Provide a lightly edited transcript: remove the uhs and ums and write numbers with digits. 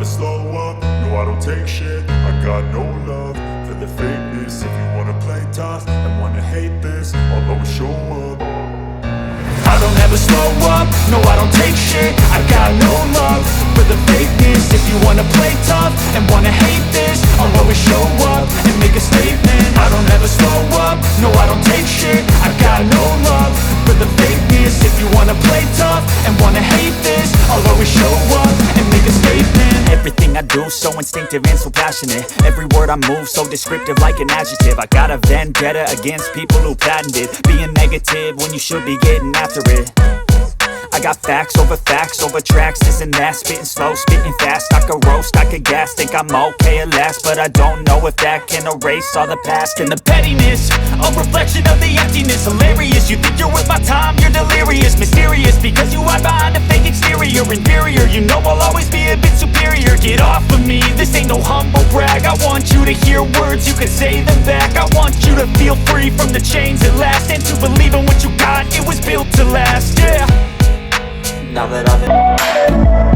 slow up, no I don't take shit. I got no love for the fakeness. If you wanna play tough and wanna hate this, I'll always show up. I don't ever slow up, no I don't take shit. I got no love for the fakeness. If you wanna play tough and wanna hate this, I'll always show up and make a statement. I don't ever slow up, no I don't take shit. I got no love for the fakeness. If you wanna play tough and wanna hate this, I'll always show up and make a statement. Everything I do so instinctive and so passionate. Every word I move so descriptive like an adjective. I got a vendetta against people who patented being negative when you should be getting after it. I got facts over tracks, this and that. Spitting slow, spitting fast. I could roast, I could gas. Think I'm okay at last, but I don't know if that can erase all the past. And the pettiness, a reflection of the emptiness. Hilarious, you think you're worth my time, you're delirious. Mysterious, because you hide behind a fake exterior. Inferior, you know I'll always be a bit superior. Get off of me, this ain't no humble brag. I want you to hear words, you can say them back. I want you to feel free from the chains at last, and to believe in what you got, it was built to last, yeah. Now that I've